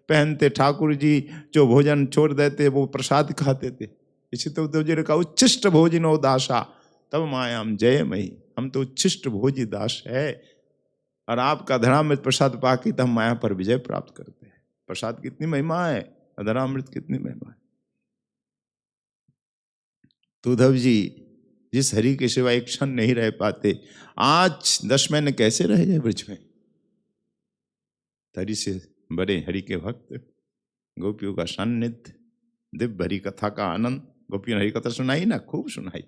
पहनते, ठाकुर जी जो भोजन छोड़ देते वो प्रसाद खाते थे। इसी तो उद्धव जी ने कहा उच्छिष्ट भोजिनो दासा तब मायाम जय मई, हम तो उच्छिष्ट भोजी दास है, और आपका धरामृत प्रसाद पाके तो हम माया पर विजय प्राप्त करते हैं। प्रसाद कितनी महिमा है, धरामृत कितनी महिमा है। तो उद्धव जी जिस हरि के सिवा एक क्षण नहीं रह पाते, आज 10 महीने कैसे रह गए ब्रज में? हरि से बड़े हरि के भक्त, गोपियों का सान्निध्य, दिव्य हरि कथा का आनंद। गोपियों ने हरि कथा सुनाई ना, खूब सुनाई,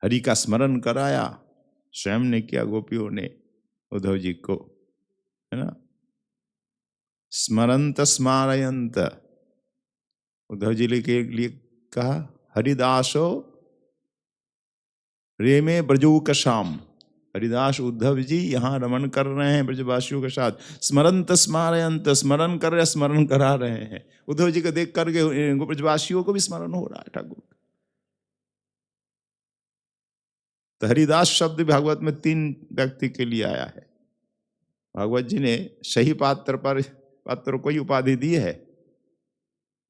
हरि का स्मरण कराया, स्वयं ने किया गोपियों ने उद्धव जी को, है ना। स्मरंत स्मारयंत, उद्धव जी के लिए कहा हरिदासो रेमे ब्रजू का शाम। हरिदास उद्धव जी यहाँ रमन कर रहे हैं ब्रजवासियों के साथ, स्मरंत स्मारयंत, स्मरण कर रहे, स्मरण करा रहे हैं। उद्धव जी को देख करके ब्रजवासियों को भी स्मरण हो रहा है ठाकुर। तो हरिदास शब्द भागवत में 3 व्यक्ति के लिए आया है। भागवत जी ने सही पात्र पर पात्र को ही उपाधि दी है,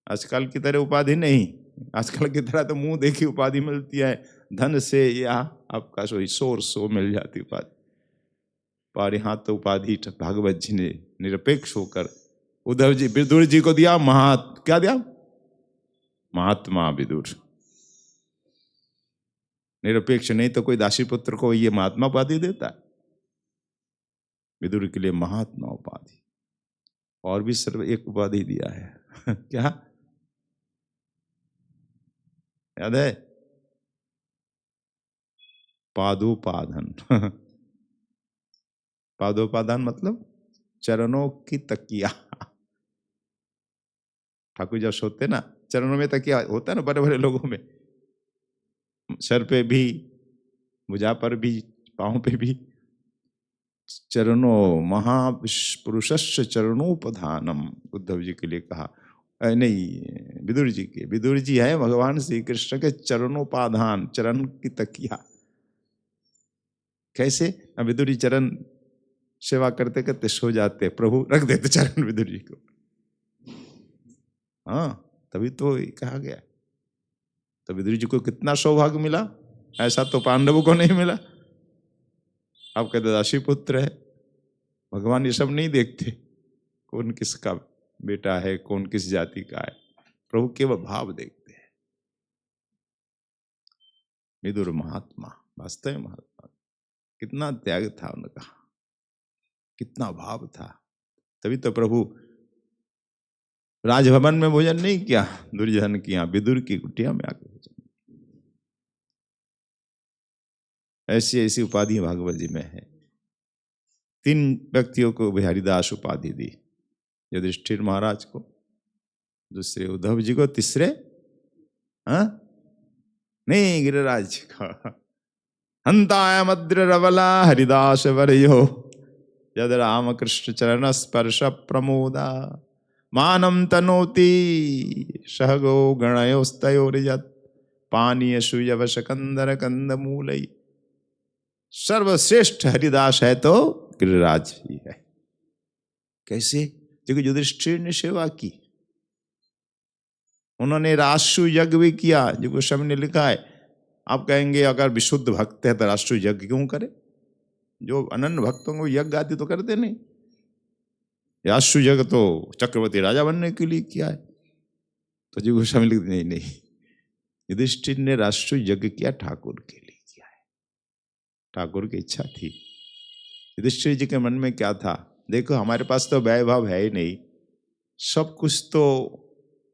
आजकल की तरह उपाधि नहीं। आजकल की तरह तो मुंह देखी उपाधि मिलती है, धन से या आपका सोई सोर्स वो मिल जाती उपाधि। पर यहाँ तो उपाधि भागवत जी ने निरपेक्ष होकर उद्धव जी विदुर जी को दिया, क्या दिया? महात्मा विदुर। निरपेक्ष नहीं तो कोई दासी पुत्र को ये महात्मा उपाधि देता है, विदुर के लिए महात्मा उपाधि। और भी सर्व एक उपाधि दिया है क्या याद है? पादोपाधन पादोपाधन मतलब चरणों की तकिया। ठाकुर जब सोते ना चरणों में तकिया होता है ना बड़े बड़े लोगों में, सर पे भी, भुजा पर भी, पाँव पे भी। चरणों महापुरुषस्य चरणोपधानम, उद्धव जी के लिए कहा। नहीं, विदुर जी के, विदुर जी है भगवान श्री कृष्ण के चरणोपाधान, चरण की तकिया। कैसे? विदुर जी चरण सेवा करते करते सो जाते, प्रभु रख देते चरण विदुर जी को। हाँ, तभी तो कहा गया। तो विदुर जी को कितना सौभाग्य मिला, ऐसा तो पांडवों को नहीं मिला। आपका दासी पुत्र है, भगवान ये सब नहीं देखते कौन किसका बेटा है, कौन किस जाति का है, प्रभु केवल भाव देखते हैं। विदुर महात्मा, वास्तव महात्मा, कितना त्याग था उनका, कितना भाव था। तभी तो प्रभु राजभवन में भोजन नहीं किया, दुर्योधन की यहाँ विदुर की कुटिया में आकर भोजन। ऐसी ऐसी उपाधि भागवत जी में है। 3 व्यक्तियों को हरिदास उपाधि दी, युधिष्ठिर महाराज को, दूसरे उद्धव जी को, तीसरे नहीं गिरिराज जी को। हंताय मद्र रवला हरिदास वर्यो यद रामकृष्ण चरण स्पर्श प्रमोदा मानम तनोति सहगो गणयोस्तयोर्यत् पानीय सुयव सकंदर कंद मूलई। सर्वश्रेष्ठ हरिदास है तो गिरिराज ही है। कैसे? क्योंकि युधिष्ठिर ने सेवा की, उन्होंने राष्ट्र यज्ञ भी किया, जो गोस्वामी ने लिखा है। आप कहेंगे अगर विशुद्ध भक्त है तो राष्ट्र यज्ञ क्यों करे? जो अनन्य भक्तों को यज्ञ आदि तो करते नहीं। राष्ट्र यज्ञ तो चक्रवर्ती राजा बनने के लिए किया है। तो जो गोस्वामी लिखते नहीं नहीं, युधिष्ठिर ने राष्ट्र यज्ञ किया ठाकुर के लिए किया है, ठाकुर की इच्छा थी। युधिष्ठिर जी के मन में क्या था? देखो हमारे पास तो वैभव है ही नहीं, सब कुछ तो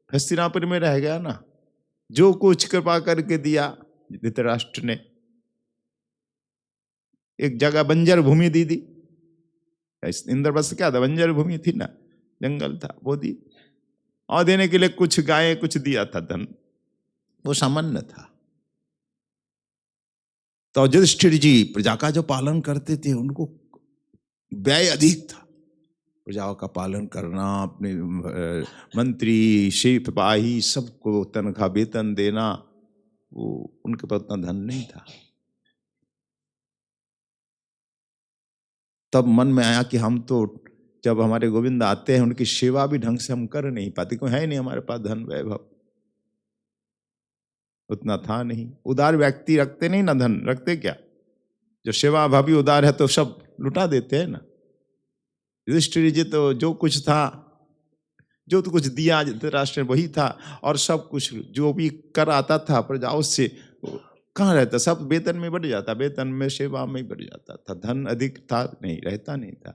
हस्तिनापुर में रह गया ना, जो कुछ कृपा करके दिया धृतराष्ट्र ने। एक जगह बंजर भूमि दी दी, इंद्रप्रस्थ क्या था, बंजर भूमि थी ना, जंगल था, वो दी। और देने के लिए कुछ गायें, कुछ दिया था धन, वो सामान्य था। तो युधिष्ठिर जी प्रजा का जो पालन करते थे, उनको व्यय अधिक था। प्रजाओं का पालन करना, अपने मंत्री सिपाही सबको तनख्वाह वेतन देना, वो उनके पास उतना धन नहीं था। तब मन में आया कि हम तो जब हमारे गोविंद आते हैं उनकी सेवा भी ढंग से हम कर नहीं पाते, क्यों है नहीं हमारे पास धन वैभव, उतना था नहीं। उदार व्यक्ति रखते नहीं ना धन, रखते क्या? जो सेवा भावी उदार है तो सब लुटा देते हैं ना। युधिष्ठिर जी तो जो कुछ था, जो तो कुछ दिया धृतराष्ट्र ने वही था, और सब कुछ जो भी कर आता था प्रजाओं से कहाँ रहता, सब वेतन में बढ़ जाता, वेतन में सेवा में बढ़ जाता था, धन अधिक था नहीं, रहता नहीं था।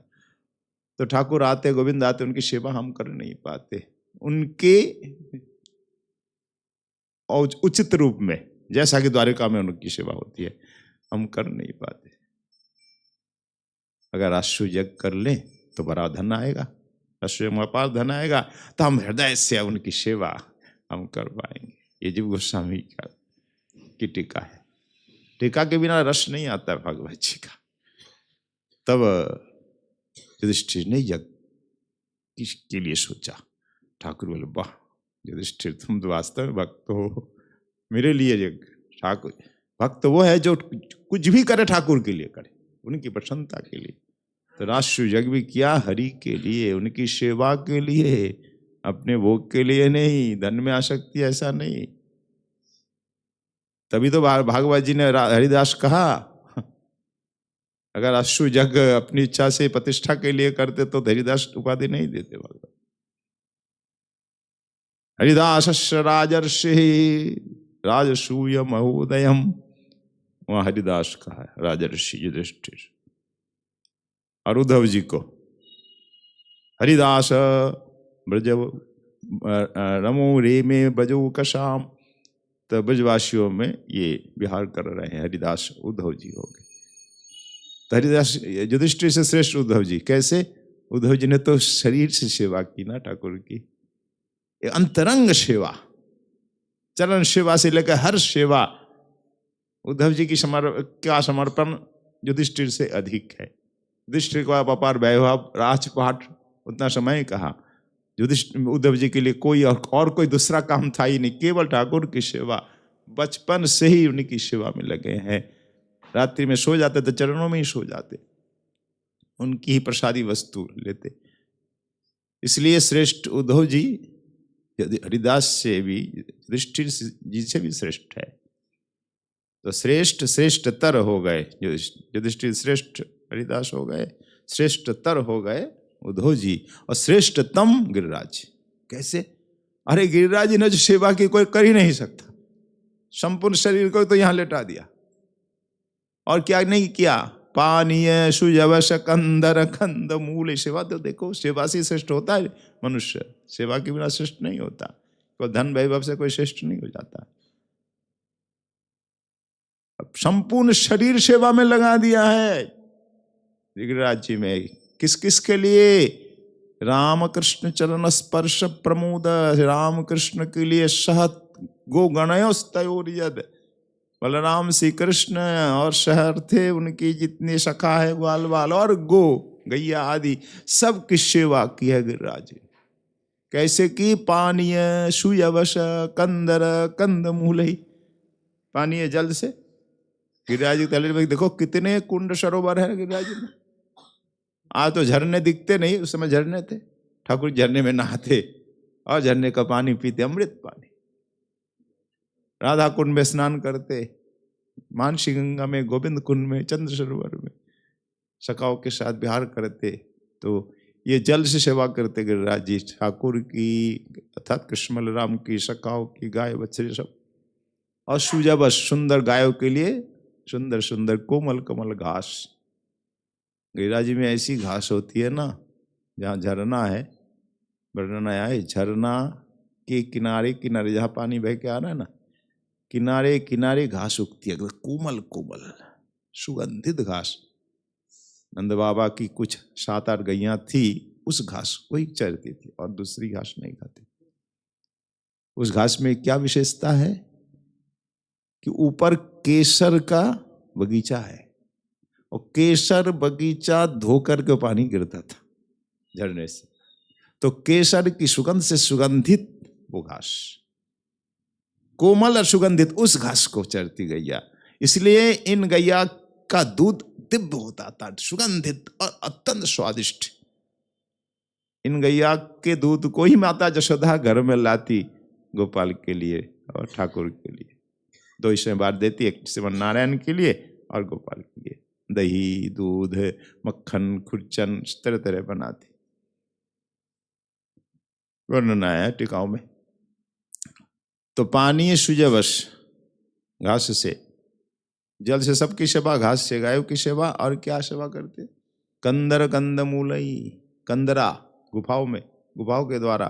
तो ठाकुर आते, गोविंद आते, उनकी सेवा हम कर नहीं पाते, उनके और उचित रूप में, जैसा कि द्वारिका में उनकी सेवा होती है, हम कर नहीं पाते। अगर राष्ट्र यज्ञ कर लें तो बड़ा धन आएगा, राष्ट्र में अपार धन आएगा, तो हम हृदय से उनकी सेवा हम कर पाएंगे। ये जीव गोस्वामी की टीका है। टीका के बिना रस नहीं आता है भागवत जी का। तब युधिष्ठिर ने यज्ञ के लिए सोचा। ठाकुर बोले, वाह युधिष्ठिर, तुम तो वास्तव में भक्त हो, मेरे लिए यज्ञ। ठाकुर भक्त वो है जो कुछ भी करे ठाकुर के लिए करे, उनकी प्रसन्नता के लिए। तो राष्ट्र यज्ञ भी किया हरि के लिए, उनकी सेवा के लिए, अपने भोग के लिए नहीं, धन में आसक्ति ऐसा नहीं। तभी तो भागवत जी ने हरिदास कहा, अगर राष्ट्र यज्ञ अपनी इच्छा से प्रतिष्ठा के लिए करते तो हरिदास उपाधि नहीं देते भगवान। हरिदास राजर्षि राजसूय महोदयम, वहां हरिदास कहा है, राजर्षि युधिष्ठिर। और उद्धव जी को हरिदास ब्रज रमो रे में बजो कशाम, तो ब्रजवासियों में ये विहार कर रहे हैं, हरिदास उद्धव जी हो गए। तो हरिदास युधिष्ठिर से श्रेष्ठ उद्धव जी। कैसे? उद्धव जी ने तो शरीर से सेवा की ना ठाकुर की, ये अंतरंग सेवा, चरण सेवा से लेकर हर सेवा, उद्धव जी की क्या समर्पण युधिष्ठिर से अधिक है। युधिष्ठिर को आप अपार वैभव, राजपाट, उतना समय कहा। उद्धव जी के लिए कोई और कोई दूसरा काम था ही नहीं, केवल ठाकुर की सेवा। बचपन से ही उनकी सेवा में लगे हैं। रात्रि में सो जाते तो चरणों में ही सो जाते, उनकी ही प्रसादी वस्तु लेते। इसलिए श्रेष्ठ उद्धव जी हरिदास से भी, युधिष्ठिर जी से भी श्रेष्ठ है। तो श्रेष्ठ श्रेष्ठतर हो गए, युधिष्ठिर श्रेष्ठ हरिदास हो गए, श्रेष्ठतर हो गए उद्धव जी, और श्रेष्ठतम गिरिराज। कैसे? अरे गिरिराज जी ने जो सेवा की कोई कर ही नहीं सकता। संपूर्ण शरीर को तो यहां लेटा दिया, और क्या नहीं किया? पानीय सुजवश कंदर कंद मूल सेवा। तो देखो, सेवा से श्रेष्ठ होता है मनुष्य, सेवा के बिना श्रेष्ठ नहीं होता। कोई धन वैभव से कोई श्रेष्ठ नहीं हो जाता। संपूर्ण शरीर सेवा में लगा दिया है गिरिराज जी में। किस किस के लिए? राम कृष्ण चरण स्पर्श प्रमोद। राम कृष्ण के लिए सहत गो गणयोस्तयोर यद। बलराम श्री कृष्ण और शहर थे उनकी जितने सखा है, ग्वाल बाल और गो गैया आदि सब की सेवा की है गिरिराज। कैसे की? पानीय सुयवश कंदर कंद मूल। पानीय जल से गिरिराज तले में देखो कितने कुंड सरोवर है गिरिराज में। आज तो झरने दिखते नहीं, उस समय झरने थे। ठाकुर झरने में नहाते और झरने का पानी पीते, अमृत पानी। राधा कुंड में स्नान करते, मानसी गंगा में, गोविंद कुंड में, चंद्र सरोवर में सखाओं के साथ विहार करते। तो ये जल से सेवा करते गिरिराज जी ठाकुर की, अर्थात कृष्ण बलराम की, सखाओं की, गाय बछड़े सब। और सुजबस सुंदर गायों के लिए सुंदर सुंदर कोमल कमल घास। गिरिराज जी में ऐसी घास होती है ना, जहाँ झरना है, वर्णन आया है, झरना के किनारे किनारे जहाँ पानी बह के आ रहा है ना, किनारे किनारे घास उगती है, कोमल कोमल सुगंधित घास। नंद बाबा की कुछ 7-8 गैया थी, उस घास को ही चरती थी और दूसरी घास नहीं खाती। उस घास में क्या विशेषता है कि ऊपर केसर का बगीचा है, और केसर बगीचा धोकर के पानी गिरता था झरने से। तो केसर की सुगंध से सुगंधित वो घास, कोमल और सुगंधित, उस घास को चरती गैया। इसलिए इन गैया का दूध दिव्य होता था, सुगंधित और अत्यंत स्वादिष्ट। इन गैया के दूध को ही माता जशोदा घर में लाती गोपाल के लिए और ठाकुर के लिए। 2 हिस्से बांट देती, एक श्रीमन नारायण के लिए और गोपाल के लिए। दही, दूध, मक्खन, खुरचन तरह तरह बनाती। वर्णन आया है टिकाऊ में। तो पानी सुजवश, घास से, जल से सबकी सेवा, घास से गायों की सेवा। और क्या सेवा करते? कंदर कंद मूलई। कंदरा गुफाओं में, गुफाओं के द्वारा।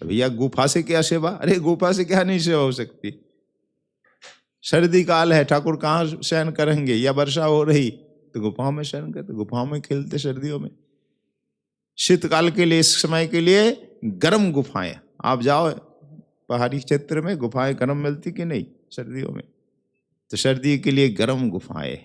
भैया गुफा से क्या सेवा? अरे गुफा से क्या नहीं सेवा हो सकती? सर्दी काल है, ठाकुर कहाँ शयन करेंगे? या वर्षा हो रही तो गुफाओं में शयन करते, गुफाओं में खेलते सर्दियों में। शीतकाल के लिए, इस समय के लिए गर्म गुफाएं। आप जाओ पहाड़ी क्षेत्र में, गुफाएं गर्म मिलती कि नहीं सर्दियों में? तो सर्दी के लिए गर्म गुफाएं।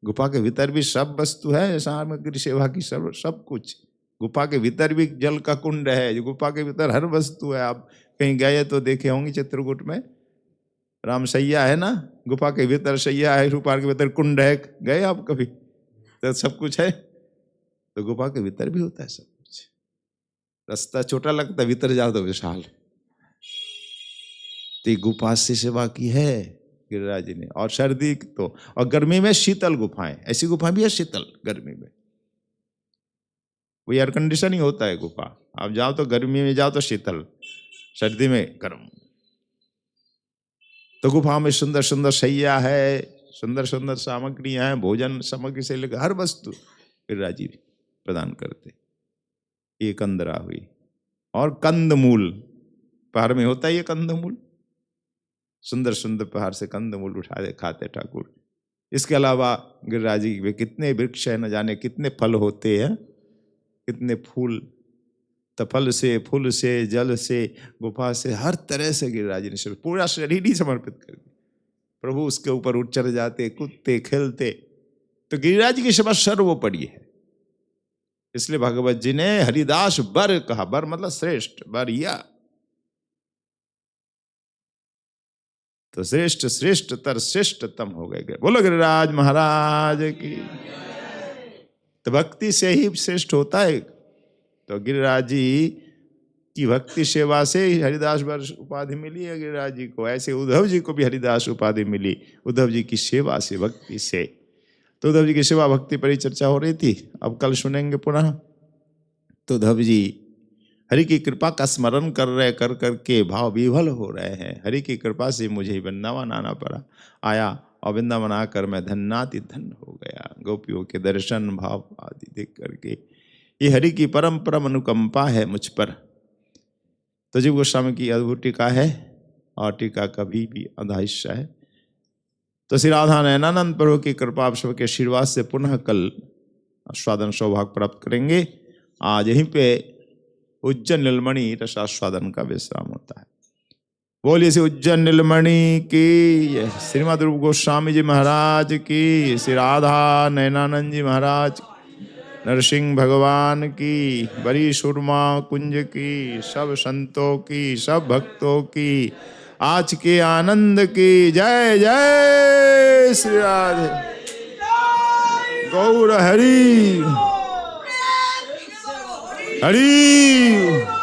गुफा के भीतर भी सब वस्तु है, सामग्री सेवा की सब कुछ। गुफा के भीतर भी जल का कुंड है, गुफा के भीतर हर वस्तु है। आप कहीं गए तो देखे होंगे चित्रकूट में राम सैया है ना, गुफा के भीतर सैया है, रूपा के भीतर कुंड है। गए आप कभी? तो सब कुछ है। तो गुफा के भीतर भी होता है सब कुछ। रास्ता छोटा लगता है, भीतर जाओ तो विशाल। तो गुफा से सेवा की है गिरिराज जी ने। और सर्दी तो, और गर्मी में शीतल गुफाएं। ऐसी गुफा भी है शीतल गर्मी में, वो एयर कंडीशन ही होता है गुफा। आप जाओ तो गर्मी में जाओ तो शीतल, सर्दी में गर्म। तो गुफा में सुंदर सुंदर शैया है, सुंदर सुंदर सामग्रियां हैं, भोजन सामग्री से लेकर हर वस्तु गिरिराज जी प्रदान करते। ये कंदरा हुई। और कंदमूल, पहाड़ में होता है ये कंदमूल, सुंदर सुंदर पहाड़ से कंदमूल उठा दे खाते ठाकुर। इसके अलावा गिरिराज जी में कितने वृक्ष है, न जाने कितने फल होते हैं, कितने फूल। तो फल से, फूल से, जल से, गुफा से, हर तरह से गिरिराज जी ने पूरा शरीर ही समर्पित कर दिया। प्रभु उसके ऊपर उठ चढ़ जाते, कूदते, खेलते। तो गिरिराज जी की सेवा सर्वोपरि है। इसलिए भगवत जी ने हरिदास बर कहा। बर मतलब श्रेष्ठ, बरिया। तो श्रेष्ठ श्रेष्ठतर श्रेष्ठतम हो गए। बोलो गिरिराज महाराज की। तो भक्ति से ही श्रेष्ठ होता है। तो गिरिराज जी की भक्ति सेवा से ही हरिदास बर उपाधि मिली है गिरिराज जी को। ऐसे उद्धव जी को भी हरिदास उपाधि मिली, उद्धव जी की सेवा से, भक्ति से। तो उद्धव जी की सेवा भक्ति पर ही चर्चा हो रही थी, अब कल सुनेंगे पुनः। तो उद्धव जी हरि की कृपा का स्मरण कर रहे, कर करके भाव विह्वल हो रहे हैं। हरि की कृपा से मुझे ही वृंदावन आना पड़ा, आया और वृंदावन आकर मैं धन्याति धन्य हो गया। गोपियों के दर्शन भाव आदि देख करके ये हरि की परम परम अनुकंपा है मुझ पर। तो जीव गोस्वामी की अद्भुत टीका है और टीका कभी भी आधा हिस्सा है। तो श्री राधा नयनानंद प्रभु की कृपा आप सबके आशीर्वाद से पुनः कल आस्वादन सौभाग्य प्राप्त करेंगे। आज यहीं पे उज्जैन नीलमणि रसास्वादन का विश्राम होता है। बोलिए श्री उज्जैन नीलमणि की, श्रीमद रूप गोस्वामी जी महाराज की, श्री राधा नयनानंद जी महाराज, नरसिंह भगवान की, बड़ी सुरमा कुंज की, सब संतों की, सब भक्तों की, आज के आनंद की जय जय श्री राधे। गौर हरि हरि।